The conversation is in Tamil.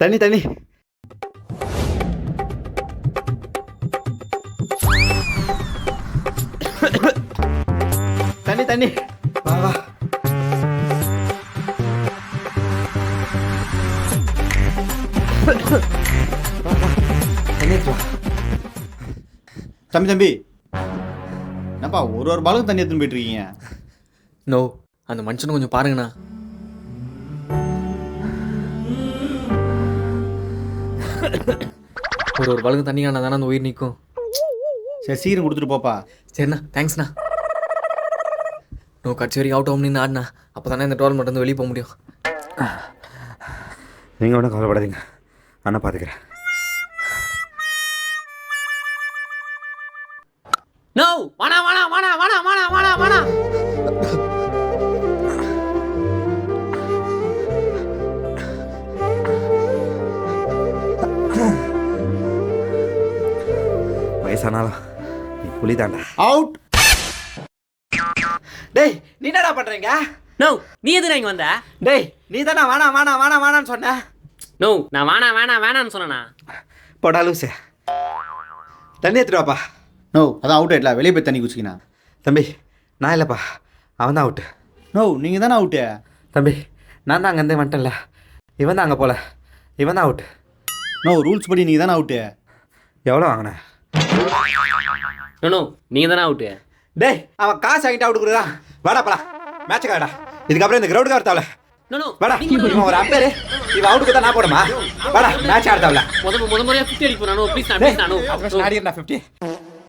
தண்ணி தண்ணி. தண்ணி தண்ணி. வா வா. தம்பி தம்பி, என்னப்பா ஒரு பாலுக்கு தண்ணி எடுத்துன்னு போயிட்டு இருக்கீங்க? நோ, அந்த மனுஷனை கொஞ்சம் பாருங்கண்ணா. ஒரு பழகு தண்ணி காணா தானே அந்த உயிர் நிற்கும். சரி சீக்கிரம் கொடுத்துட்டு போப்பா. சரிண்ணா, தேங்க்ஸ்ண்ணா. நோ, கட்சி வரைக்கும் அவுட் ஆகும் நின்று ஆடினா அப்போ தானே இந்த டோர்னமெண்ட் வந்து வெளியே போக முடியும். நீங்கள் ஒன்றும் கவலைப்படாதீங்க, அண்ணா பார்த்துக்கிறேன். நோ, வாணா வாணா வாணா வாணா வாணா வாணா வாணா. வயசானாலும் நீ புலி தாண்டா. அவுட். டேய் நீ என்னடா பண்றீங்க? நோ, நீ எதுனா இங்க வந்த? டேய் நீ தானே வேணா வேணா வேணா வேணான்னு சொன்ன. நோ, நான் வேணா வேணா வேணான்னு சொன்னேனா? போடா லூசு, தண்ணி எடுத்துட்டு வாப்பா. நோ அதான் அவுட் ஆயிடல, வெளியே போய் தண்ணி குச்சிக்கினா. தம்பி நான் இல்லைப்பா, அவன் தான் அவுட்டு. நோ நீங்கள் தானே அவுட்டு. தம்பி நான் தான் அங்கேருந்தே வந்துட்டேன்ல, இவன் தான் அங்கே போல, இவன் தான் அவுட்டு. நோ ரூல்ஸ் படி நீங்கள் தானே அவுட்டு. எவ்வளோ வாங்கினேன்? நோ நோ, நீங்க தானே அவுட்டு. டேய் அவன் காசு வாங்கிட்டு அவுட்டு கொடுக்குறான். வாடாப்பா மேட்சுக்கு வாடா, இதுக்கப்புறம் இந்த கிரவுண்டுக்கு வரத்தாவில. நோ நோ, வாடா, இவன் ஒரு அம்பேரு, இவன் அவுட்டுக்கு தான் நான் போடுமா? வாடா மேட்ச் ஆடுத்தாவில. முத முறையா 50 அடிக்க போறானோ? ப்ளீஸ் நான் ப்ளீஸ் நானோ. ஆடினா 50